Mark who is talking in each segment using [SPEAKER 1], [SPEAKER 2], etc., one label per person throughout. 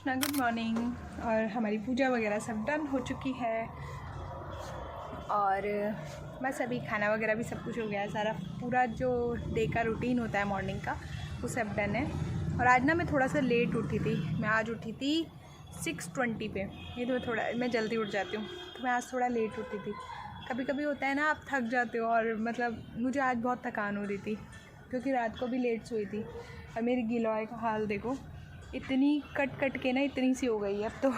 [SPEAKER 1] Krishna, good morning. और हमारी पूजा वगैरह सब डन हो चुकी है और बस अभी खाना वगैरह भी सब कुछ हो गया है। सारा पूरा जो डे का रूटीन होता है मॉर्निंग का वो सब डन है। और आज ना मैं थोड़ा सा लेट उठी थी। मैं आज उठी थी 6:20 पे। ये तो मैं जल्दी उठ जाती हूँ, तो मैं आज थोड़ा लेट उठी थी। कभी कभी होता है ना, आप थक जाते हो, और मतलब मुझे आज बहुत थकान हो रही थी क्योंकि रात को भी लेट सोई थी। और मेरी गिलोय का हाल देखो, इतनी कट के ना इतनी सी हो गई है अब तो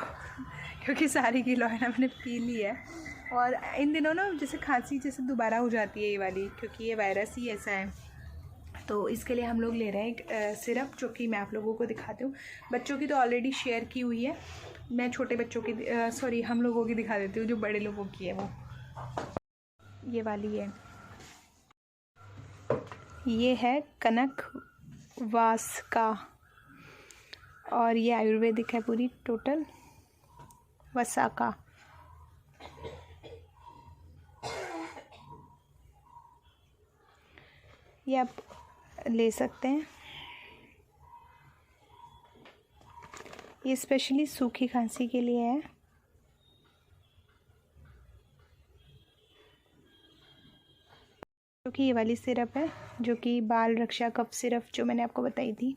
[SPEAKER 1] क्योंकि सारी गिलोय ना मैंने पी ली है। और इन दिनों ना जैसे खांसी जैसे दोबारा हो जाती है ये वाली, क्योंकि ये वायरस ही ऐसा है। तो इसके लिए हम लोग ले रहे हैं एक सिरप, जो कि मैं आप लोगों को दिखाती हूँ। बच्चों की तो ऑलरेडी शेयर की हुई है, मैं छोटे बच्चों की सॉरी हम लोगों की दिखा देती हूँ, जो बड़े लोगों की है वो ये वाली है। ये है कनक वास्का और ये आयुर्वेदिक है पूरी टोटल वसाका। ये आप ले सकते हैं। ये स्पेशली सूखी खांसी के लिए है। क्योंकि ये वाली सिरप है जो कि बाल रक्षा कफ सिरप जो मैंने आपको बताई थी।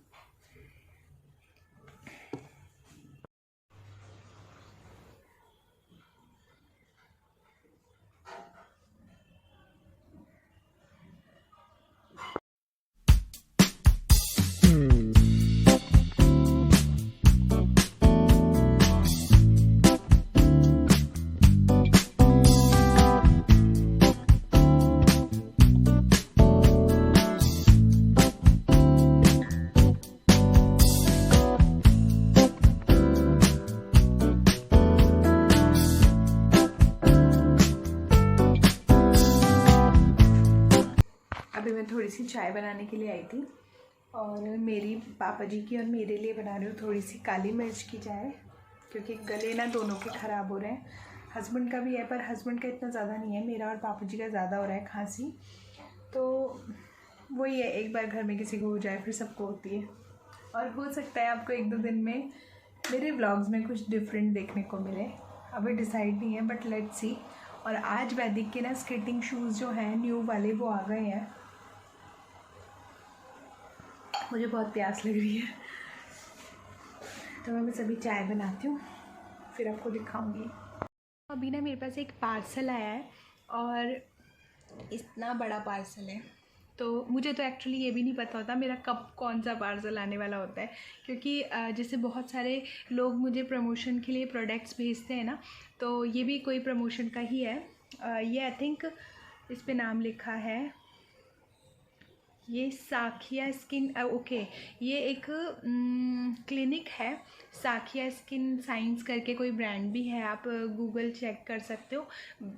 [SPEAKER 1] अभी मैं थोड़ी सी चाय बनाने के लिए आई थी और मेरी पापा जी की और मेरे लिए बना रही हूँ थोड़ी सी काली मिर्च की चाय, क्योंकि गले ना दोनों के ख़राब हो रहे हैं। हस्बैंड का भी है, पर हस्बैंड का इतना ज़्यादा नहीं है, मेरा और पापा जी का ज़्यादा हो रहा है खांसी। तो वही है, एक बार घर में किसी को हो जाए फिर सबको होती है। और हो सकता है आपको 1-2 दिन में मेरे व्लॉग्स में कुछ डिफरेंट देखने को मिले, अभी डिसाइड नहीं है, बट लेट्स सी। और आज वैदिक के ना स्केटिंग शूज़ जो हैं न्यू वाले वो आ गए हैं। मुझे बहुत प्यास लग रही है, तो मैं बस अभी चाय बनाती हूँ, फिर आपको दिखाऊंगी। अभी ना मेरे पास एक पार्सल आया है और इतना बड़ा पार्सल है, तो मुझे तो एक्चुअली ये भी नहीं पता होता मेरा कब कौन सा पार्सल आने वाला होता है। क्योंकि जैसे बहुत सारे लोग मुझे प्रमोशन के लिए प्रोडक्ट्स भेजते हैं ना, तो ये भी कोई प्रमोशन का ही है। ये आई थिंक इस पे नाम लिखा है, ये साखिया स्किन ओके। ये एक क्लिनिक है, साखिया स्किन साइंस करके कोई ब्रांड भी है, आप गूगल चेक कर सकते हो,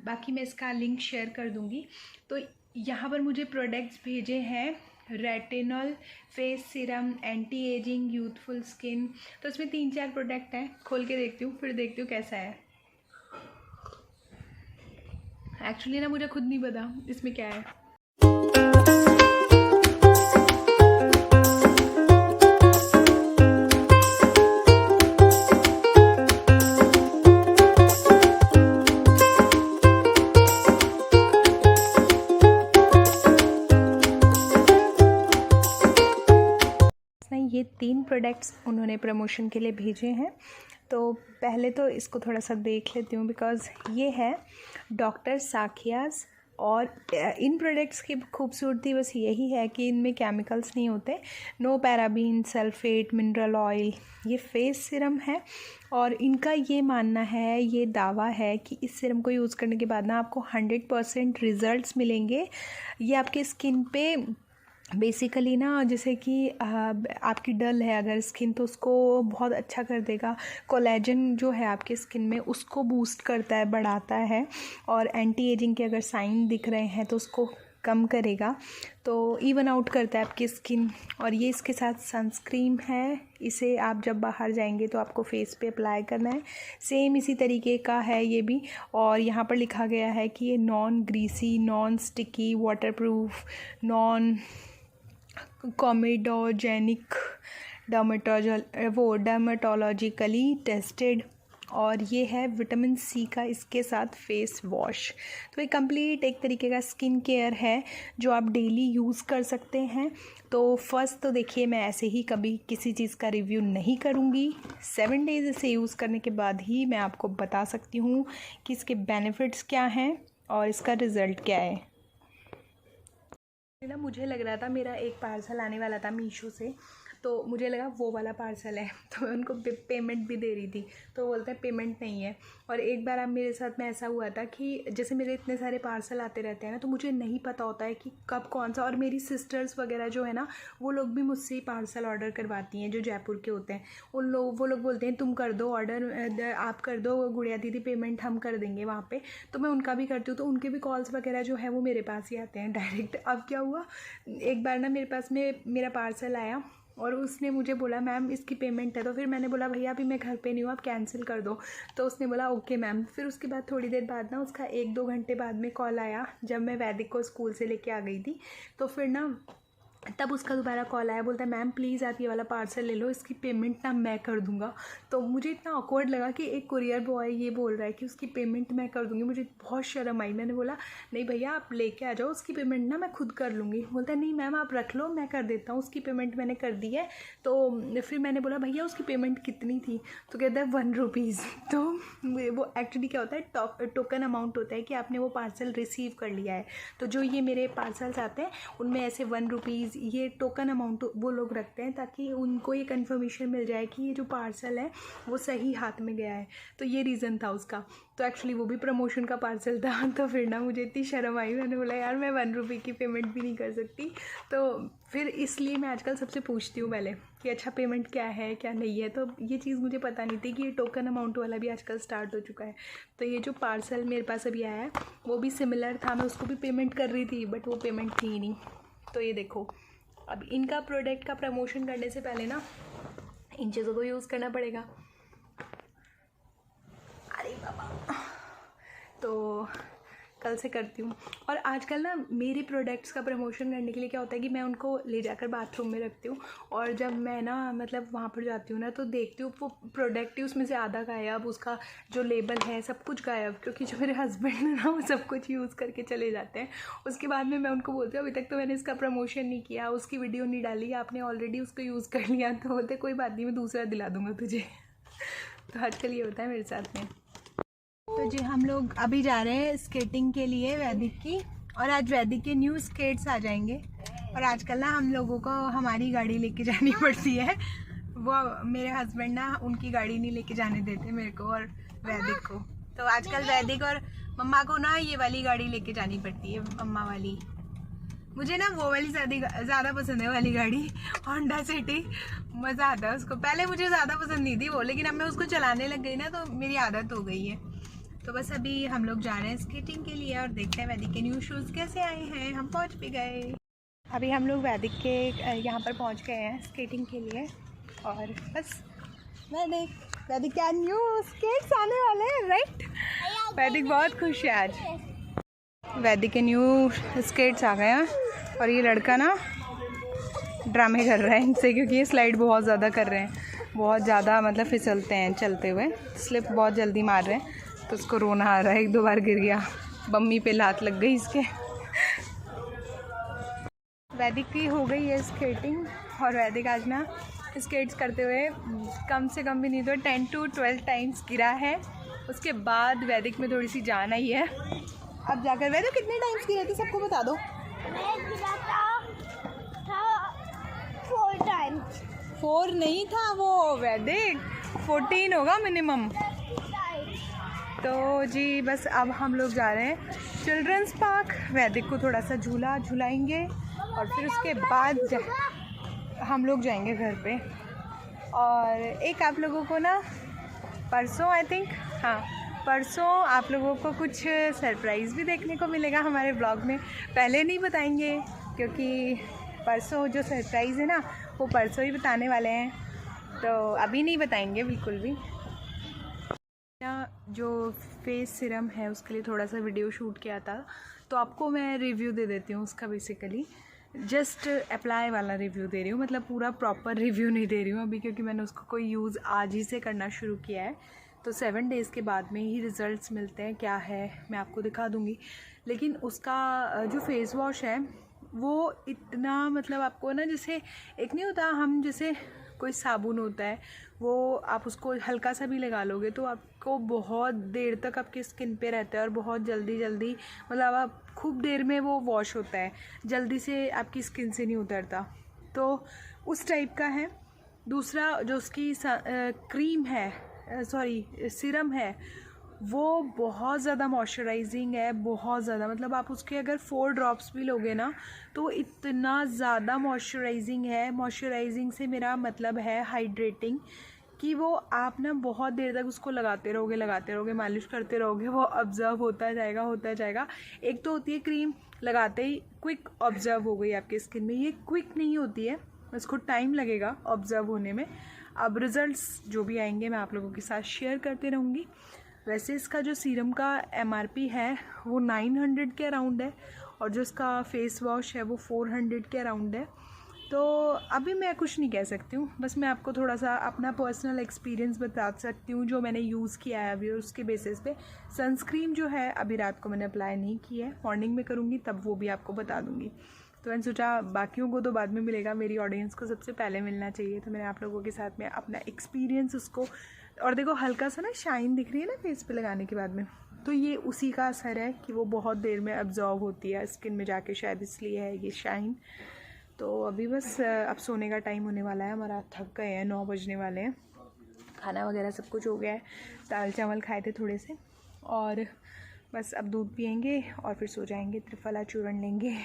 [SPEAKER 1] बाकी मैं इसका लिंक शेयर कर दूँगी। तो यहाँ पर मुझे प्रोडक्ट्स भेजे हैं, retinol face serum, anti ageing, youthful skin. तो इसमें 3-4 प्रोडक्ट हैं, खोल के देखती हूँ फिर देखती हूँ कैसा है। एक्चुअली ना मुझे खुद नहीं पता इसमें क्या है। ये 3 प्रोडक्ट्स उन्होंने प्रमोशन के लिए भेजे हैं। तो पहले तो इसको थोड़ा सा देख लेती हूँ, बिकॉज़ ये है डॉक्टर साखियाज़। और इन प्रोडक्ट्स की खूबसूरती बस यही है कि इनमें केमिकल्स नहीं होते, no paraben, sulphate, mineral oil. ये फेस सिरम है और इनका ये मानना है, ये दावा है कि इस सिरम को यूज़ करने के बाद ना आपको 100% रिज़ल्ट्स मिलेंगे। ये आपके स्किन पे बेसिकली ना, जैसे कि आपकी डल है अगर स्किन, तो उसको बहुत अच्छा कर देगा। कोलेजन जो है आपके स्किन में उसको बूस्ट करता है, बढ़ाता है। और एंटी एजिंग के अगर साइन दिख रहे हैं तो उसको कम करेगा, तो इवन आउट करता है आपकी स्किन। और ये इसके साथ सनस्क्रीन है, इसे आप जब बाहर जाएंगे तो आपको फेस पे अप्लाई करना है। सेम इसी तरीके का है ये भी, और यहाँ पर लिखा गया है कि ये non greasy, non sticky, waterproof, non comedogenic, dermatologically tested, और ये है विटामिन सी का इसके साथ फेस वॉश। तो ये कंप्लीट एक तरीके का स्किन केयर है जो आप डेली यूज़ कर सकते हैं। तो फर्स्ट तो देखिए, मैं ऐसे ही कभी किसी चीज़ का रिव्यू नहीं करूँगी। 7 डेज़ इसे यूज़ करने के बाद ही मैं आपको बता सकती हूँ कि इसके बेनिफिट्स क्या हैं और इसका रिज़ल्ट क्या है। ना मुझे लग रहा था मेरा एक पार्सल आने वाला था मीशो से, तो मुझे लगा वो वाला पार्सल है, तो मैं उनको पेमेंट भी दे रही थी, तो बोलते हैं पेमेंट नहीं है। और एक बार अब मेरे साथ में ऐसा हुआ था कि जैसे मेरे इतने सारे पार्सल आते रहते हैं ना, तो मुझे नहीं पता होता है कि कब कौन सा, और मेरी सिस्टर्स वगैरह जो है ना, वो लोग भी मुझसे ही पार्सल ऑर्डर करवाती हैं जो जयपुर के होते हैं। वो लोग बोलते हैं तुम कर दो ऑर्डर, आप कर दो गुड़िया दीदी, पेमेंट हम कर देंगे वहाँ पर। तो मैं उनका भी करती हूँ, तो उनके भी कॉल्स वगैरह जो है वो मेरे पास ही आते हैं डायरेक्ट। अब क्या हुआ, एक बार ना मेरे पास में मेरा पार्सल आया और उसने मुझे बोला मैम इसकी पेमेंट है। तो फिर मैंने बोला भैया अभी मैं घर पे नहीं हूँ, आप कैंसिल कर दो। तो उसने बोला ओके मैम। फिर उसके बाद थोड़ी देर बाद ना उसका 1-2 घंटे बाद में कॉल आया, जब मैं वैदिक को स्कूल से लेके आ गई थी। तो फिर ना तब उसका दोबारा कॉल आया, बोलता है मैम प्लीज़ आप ये वाला पार्सल ले लो, इसकी पेमेंट ना मैं कर दूंगा। तो मुझे इतना ऑकवर्ड लगा कि एक कुरियर बॉय ये बोल रहा है कि उसकी पेमेंट मैं कर दूंगी। मुझे बहुत शर्म आई। मैंने बोला नहीं भैया आप लेके आ जाओ, उसकी पेमेंट ना मैं खुद कर लूँगी। बोलता है नहीं मैम आप रख लो, मैं कर देता हूँ, उसकी पेमेंट मैंने कर दी है। तो फिर मैंने बोला भैया उसकी पेमेंट कितनी थी, तो कहता है 1 रुपीज़। तो वो एक्चुअली क्या होता है, टोकन अमाउंट होता है कि आपने वो पार्सल रिसीव कर लिया है। तो जो ये मेरे पार्सल्स आते हैं उनमें ऐसे 1 रुपीज़ ये टोकन अमाउंट वो लोग रखते हैं, ताकि उनको ये कंफर्मेशन मिल जाए कि ये जो पार्सल है वो सही हाथ में गया है। तो ये रीज़न था उसका। तो एक्चुअली वो भी प्रमोशन का पार्सल था। तो फिर ना मुझे इतनी शर्म आई, मैंने बोला यार मैं 1 रुपये की पेमेंट भी नहीं कर सकती। तो फिर इसलिए मैं आजकल सबसे पूछती हूँ पहले कि अच्छा पेमेंट क्या है क्या नहीं है। तो ये चीज़ मुझे पता नहीं थी कि ये टोकन अमाउंट वाला भी आजकल स्टार्ट हो चुका है। तो ये जो पार्सल मेरे पास अभी आया है वो भी सिमिलर था, मैं उसको भी पेमेंट कर रही थी बट वो पेमेंट थी ही नहीं। तो ये देखो, अब इनका प्रोडक्ट का प्रमोशन करने से पहले ना इन चीज़ों को यूज़ करना पड़ेगा। अरे बाबा, तो कल से करती हूँ। और आजकल ना मेरे प्रोडक्ट्स का प्रमोशन करने के लिए क्या होता है कि मैं उनको ले जाकर बाथरूम में रखती हूँ, और जब मैं ना मतलब वहाँ पर जाती हूँ ना तो देखती हूँ वो प्रोडक्ट ही उसमें से आधा गायब, उसका जो लेबल है सब कुछ गायब, क्योंकि जो मेरे हस्बैंड है ना वो सब कुछ यूज़ करके चले जाते हैं। उसके बाद में मैं उनको बोलती हूँ अभी तक तो मैंने इसका प्रमोशन नहीं किया, उसकी वीडियो नहीं डाली, आपने ऑलरेडी उसको यूज़ कर लिया। तो बोलते कोई बात नहीं मैं दूसरा दिला दूँगा तुझे। तो आजकल ये होता है मेरे साथ में। तो जी हम लोग अभी जा रहे हैं स्केटिंग के लिए वैदिक की, और आज वैदिक के न्यू स्केट्स आ जाएंगे। और आजकल ना हम लोगों को हमारी गाड़ी लेके जानी पड़ती है, वो मेरे हस्बैंड ना उनकी गाड़ी नहीं लेके जाने देते मेरे को और वैदिक को। तो आजकल वैदिक और मम्मा को ना ये वाली गाड़ी लेके जानी पड़ती है, मम्मा वाली। मुझे ना वो वाली ज़्यादा पसंद है वाली गाड़ी, होंडा सिटी। मज़ा आता है उसको। पहले मुझे ज़्यादा पसंद नहीं थी वो, लेकिन अब मैं उसको चलाने लग गई ना तो मेरी आदत हो गई है। तो बस अभी हम लोग जा रहे हैं स्केटिंग के लिए और देखते हैं वैदिक के न्यू शूज़ कैसे आए हैं। हम पहुंच भी गए। अभी हम लोग वैदिक के यहाँ पर पहुंच गए हैं स्केटिंग के लिए, और बस वैदिक क्या न्यू स्केट्स आने वाले हैं, राइट? वैदिक बहुत खुश है आज। वैदिक के न्यू स्केट्स आ गए हैं, और ये लड़का ना ड्रामे कर रहा है इनसे, क्योंकि ये स्लाइड बहुत ज़्यादा कर रहे हैं, बहुत ज़्यादा मतलब फिसलते हैं चलते हुए, स्लिप बहुत जल्दी मार रहे हैं। तो उसको रोना आ रहा है, 1-2 बार गिर गया, मम्मी पे लात लग गई इसके। वैदिक की हो गई है स्केटिंग, और वैदिक आज ना स्केट्स करते हुए कम से कम भी नहीं तो 10 to 12 टाइम्स गिरा है। उसके बाद वैदिक में थोड़ी सी जान आई है। अब जाकर वैदिक कितने टाइम्स गिरे थे सबको बता दो।
[SPEAKER 2] मैं गिरा था 4 टाइम्स।
[SPEAKER 1] 4 नहीं था वो वैदिक, 14 होगा मिनिमम। तो जी बस अब हम लोग जा रहे हैं चिल्ड्रंस पार्क, वैदिक को थोड़ा सा झूला झुलाएंगे, और फिर उसके बाद हम लोग जाएंगे घर पे। और एक आप लोगों को ना परसों आई थिंक, हाँ परसों आप लोगों को कुछ सरप्राइज़ भी देखने को मिलेगा हमारे ब्लॉग में। पहले नहीं बताएंगे क्योंकि परसों जो सरप्राइज़ है ना वो परसों ही बताने वाले हैं, तो अभी नहीं बताएंगे बिल्कुल भी। जो फेस सिरम है उसके लिए थोड़ा सा वीडियो शूट किया था, तो आपको मैं रिव्यू दे देती हूँ उसका बेसिकली। जस्ट अप्लाई वाला रिव्यू दे रही हूँ, मतलब पूरा प्रॉपर रिव्यू नहीं दे रही हूँ अभी, क्योंकि मैंने उसको कोई यूज़ आज ही से करना शुरू किया है। तो 7 डेज़ के बाद में ही रिज़ल्ट्स मिलते हैं, क्या है मैं आपको दिखा दूँगी। लेकिन उसका जो फेस वॉश है वो इतना, मतलब आपको ना जैसे एक नहीं होता, हम जैसे कोई साबुन होता है वो आप उसको हल्का सा भी लगा लोगे तो आपको बहुत देर तक आपकी स्किन पे रहता है और बहुत जल्दी मतलब आप खूब देर में वो वॉश होता है, जल्दी से आपकी स्किन से नहीं उतरता, तो उस टाइप का है। दूसरा जो उसकी क्रीम है, सॉरी सीरम है, वो बहुत ज़्यादा मॉइस्चराइजिंग है, बहुत ज़्यादा, मतलब आप उसके अगर 4 ड्रॉप्स भी लोगे ना तो इतना ज़्यादा मॉइस्चराइजिंग है। मॉइस्चराइजिंग से मेरा मतलब है हाइड्रेटिंग, कि वो आप ना बहुत देर तक उसको लगाते रहोगे, मालिश करते रहोगे, वो ऑब्ज़र्व होता जाएगा। एक तो होती है क्रीम लगाते ही क्विक ऑब्ज़र्व हो गई आपकी स्किन में, ये क्विक नहीं होती है, इसको टाइम लगेगा ऑब्ज़र्व होने में। अब रिज़ल्ट्स जो भी आएंगे मैं आप लोगों के साथ शेयर करते रहूँगी। वैसे इसका जो सीरम का MRP है वो 900 के अराउंड है और जो इसका फेस वॉश है वो 400 के अराउंड है। तो अभी मैं कुछ नहीं कह सकती हूँ, बस मैं आपको थोड़ा सा अपना पर्सनल एक्सपीरियंस बता सकती हूँ जो मैंने यूज़ किया है अभी, और उसके बेसिस पे। सनस्क्रीन जो है अभी रात को मैंने अप्लाई नहीं की है, मॉर्निंग में करूँगी तब वो भी आपको बता दूँगी। तो मैंने सोचा बाकियों को तो बाद में मिलेगा, मेरी ऑडियंस को सबसे पहले मिलना चाहिए, तो मैंने आप लोगों के साथ में अपना एक्सपीरियंस उसको। और देखो हल्का सा ना शाइन दिख रही है ना फेस पे लगाने के बाद में, तो ये उसी का असर है कि वो बहुत देर में अब्जॉर्व होती है स्किन में जाके, शायद इसलिए है ये शाइन। तो अभी बस अब सोने का टाइम होने वाला है हमारा, थक गए हैं, 9 बजने वाले हैं। खाना वगैरह सब कुछ हो गया है, दाल चावल खाए थे थोड़े से, और बस अब दूध पियेंगे और फिर सो जाएंगे, त्रिफला चूर्ण लेंगे।